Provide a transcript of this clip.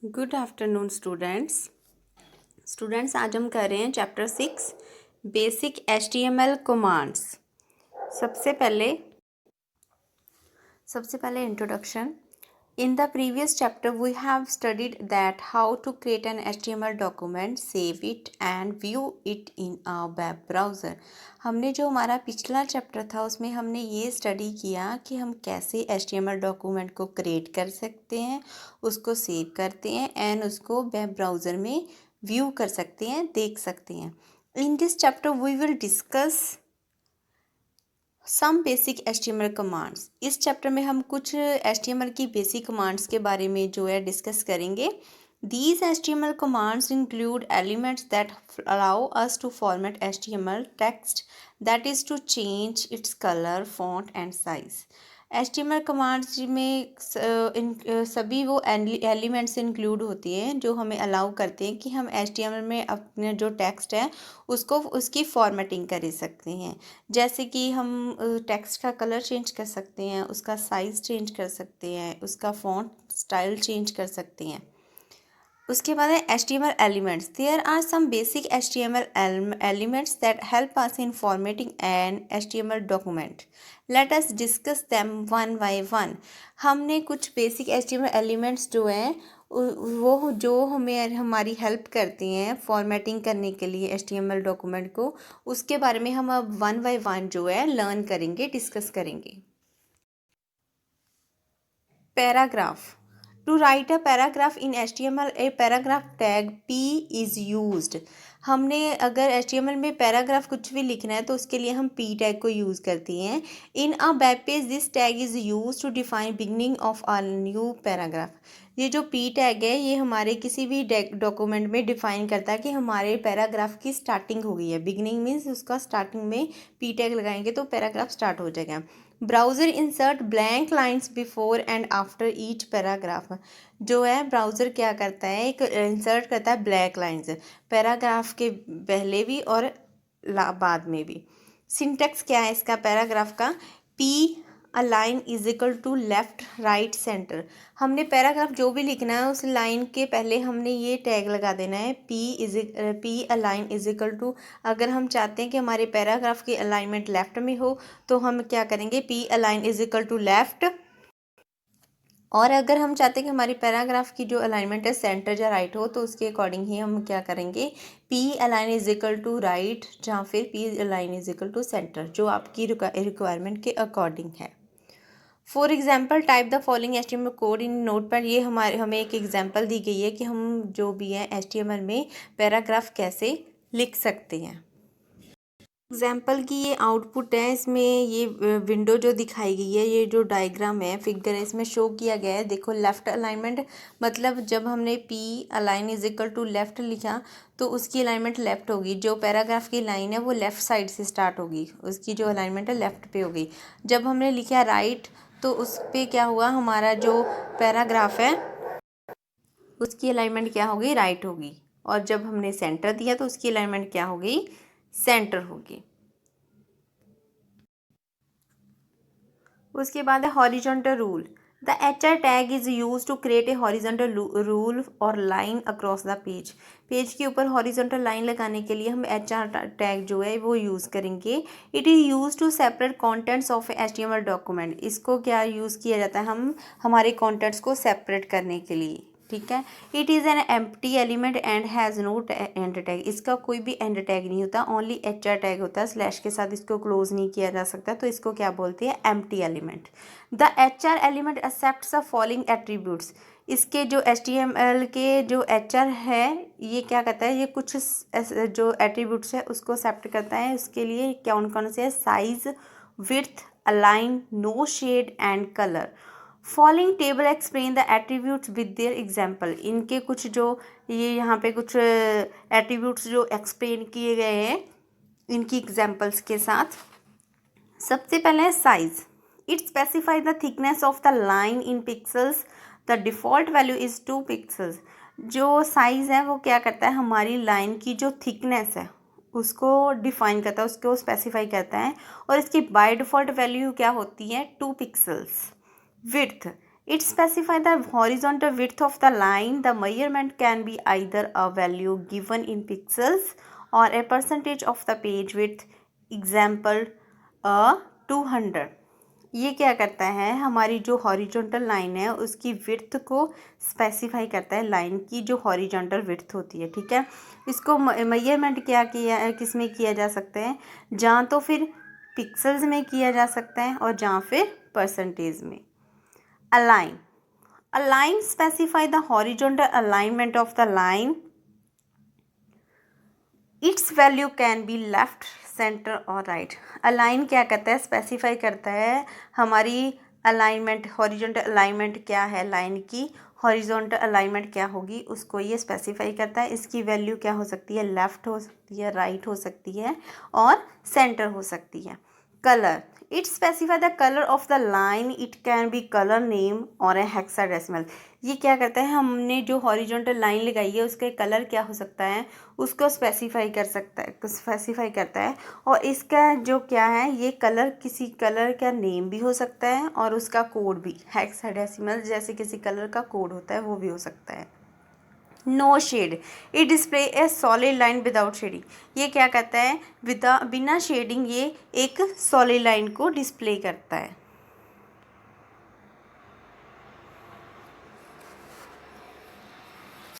Good afternoon students आज हम कर रहे हैं चैप्टर 6 बेसिक HTML कमांड्स। सबसे पहले introduction. In the previous chapter we have studied that how to create an HTML document, save it and view it in a web browser। हमने जो हमारा पिछला चैप्टर था उसमें हमने ये स्टडी किया कि हम कैसे HTML डॉक्यूमेंट को क्रिएट कर सकते हैं, उसको सेव करते हैं एंड उसको वेब ब्राउज़र में व्यू कर सकते हैं, देख सकते हैं। In this chapter we will discuss some basic HTML commands. इस चैप्टर में हम कुछ HTML की बेसिक कमांड्स के बारे में जो है डिस्कस करेंगे। These HTML commands include elements that allow us to format HTML text, that is to change its color, font and size। HTML commands में सभी वो एलिमेंट्स इंक्लूड होती हैं जो हमें अलाउ करते हैं कि हम HTML में अपने जो टेक्स्ट है उसको उसकी फॉर्मेटिंग कर सकते हैं। जैसे कि हम टेक्स्ट का कलर चेंज कर सकते हैं, उसका साइज़ चेंज कर सकते हैं, उसका फॉन्ट स्टाइल चेंज कर सकते हैं। उसके बाद है HTML elements. There are some basic HTML elements that help us in formatting an HTML document. Let us discuss them one by one. हमने कुछ बेसिक HTML एलिमेंट्स जो हैं वो जो हमें हमारी हेल्प करती हैं फॉर्मेटिंग करने के लिए HTML डॉक्यूमेंट को, उसके बारे में हम अब वन बाय वन जो है लर्न करेंगे, डिस्कस करेंगे। Paragraph. To write a paragraph in HTML, a paragraph tag P is used। हमने अगर HTML में पैराग्राफ कुछ भी लिखना है तो उसके लिए हम P टैग को यूज़ करते हैं। In a web page this tag is use to define beginning of a new paragraph. ये जो P टैग है ये हमारे किसी भी डॉक्यूमेंट में डिफाइन करता है कि हमारे पैराग्राफ की स्टार्टिंग हो गई है। बिगनिंग मीन्स उसका स्टार्टिंग में P टैग लगाएंगे तो पैराग्राफ स्टार्ट हो जाएगा। Browser insert blank lines before and after each paragraph. जो है ब्राउज़र क्या करता है, एक इंसर्ट करता है ब्लैक लाइन्स पैराग्राफ के पहले भी और बाद में भी। सिंटेक्स क्या है इसका पैराग्राफ का, p align is equal to left right centre. हमने पैराग्राफ जो भी लिखना है उस लाइन के पहले हमने ये टैग लगा देना है p align is equal to. अगर हम चाहते हैं कि हमारे पैराग्राफ की अलाइनमेंट लेफ्ट में हो तो हम क्या करेंगे, p align is equal to left. और अगर हम चाहते हैं कि हमारी पैराग्राफ की जो अलाइनमेंट है सेंटर या राइट हो तो उसके अकॉर्डिंग ही हम क्या करेंगे, p align is equal to right या फिर p align is equal to centre, जो आपकी रिक्वायरमेंट के अकॉर्डिंग है। For example type the following HTML code in notepad. ये हमें एक एग्जाम्पल दी गई है कि हम जो भी है HTML में पैराग्राफ कैसे लिख सकते हैं। एग्जाम्पल की ये आउटपुट है, इसमें ये विंडो जो दिखाई गई है, ये जो डायग्राम है फिगर है इसमें शो किया गया है। देखो लेफ़्ट अलाइनमेंट मतलब जब हमने p align is equal to left लिखा तो उसकी अलाइनमेंट लेफ़्ट होगी। जो पैराग्राफ की लाइन है वो लेफ़्ट साइड से स्टार्ट होगी, उसकी जो अलाइनमेंट है लेफ़्ट पे होगी। जब हमने लिखा राइट तो उस पर क्या हुआ, हमारा जो पैराग्राफ है उसकी अलाइनमेंट क्या होगी, राइट होगी। और जब हमने सेंटर दिया तो उसकी अलाइनमेंट क्या होगी, सेंटर होगी। उसके बाद है horizontal rule. The HR tag is use to create a horizontal rule और line across the page. Page के ऊपर हॉरिजॉन्टल लाइन लगाने के लिए हम HR टैग जो है वो यूज़ करेंगे। It is use to separate contents of HTML document. इसको क्या यूज़ किया जाता है, हम हमारे कॉन्टेंट्स को सेपरेट करने के लिए, ठीक है। It is an empty element and has no end tag. इसका कोई भी एंड टैग नहीं होता, ओनली HR टैग होता है, स्लैश के साथ इसको क्लोज नहीं किया जा सकता, तो इसको क्या बोलते हैं, empty element. The HR element accepts the following attributes. इसके जो HTML के जो HR है ये क्या करता है, ये कुछ जो एट्रीब्यूट्स है उसको एक्सेप्ट करता है। उसके लिए कौन कौन से है, size, width, align, no shade and colour. Following table explain the attributes with their example. इनके कुछ जो ये यहाँ पे कुछ एट्रीब्यूट्स जो एक्सप्लेन किए गए हैं इनकी एग्जाम्पल्स के साथ। सबसे पहले है size. It specify the thickness of the line in pixels. The default value is 2 pixels. जो साइज़ है वो क्या करता है, हमारी लाइन की जो थिकनेस है उसको डिफाइन करता है, उसको स्पेसिफाई करता है। और इसकी बाय डिफ़ॉल्ट वैल्यू क्या होती है, 2 pixels. Width, It specifies the horizontal width of the line. The measurement can be either a value given in pixels or a percentage of the page width. Example 200. ये क्या करता है, हमारी जो horizontal line है उसकी विड्थ को specify करता है, लाइन की जो हॉरिजॉन्टल विड्थ होती है, ठीक है। इसको मेजरमेंट क्या किया किस में किया जा सकता है, जहाँ तो फिर पिक्सल्स में किया जा सकता है और जहाँ फिर परसेंटेज में। Align, align specify the horizontal alignment of the line. It's value can be left, centre और राइट। अलाइन क्या करता है, स्पेसिफाई करता है हमारी अलाइनमेंट, हॉरिजॉन्टल अलाइनमेंट क्या है, लाइन की हॉरिजॉन्टल अलाइनमेंट क्या होगी उसको ये स्पेसिफाई करता है। इसकी वैल्यू क्या हो सकती है, लेफ़्ट हो सकती है, राइट हो सकती है और सेंटर हो सकती है। Colour, it specify the colour of the line. It can be colour name और ए हेक्साडेसिमल। ये क्या करता है, हमने जो हॉरिजॉन्टल लाइन लगाई है उसका कलर क्या हो सकता है उसको स्पेसिफाई कर सकता है, स्पेसिफाई करता है। और इसका जो क्या है, ये कलर किसी कलर का नेम भी हो सकता है और उसका कोड भी, हेक्साडेसिमल जैसे किसी कलर का कोड होता है वो भी हो सकता है। No shade, it display a solid line without shading. ये क्या करता है, बिना शेडिंग ये एक सॉलिड लाइन को डिस्प्ले करता है।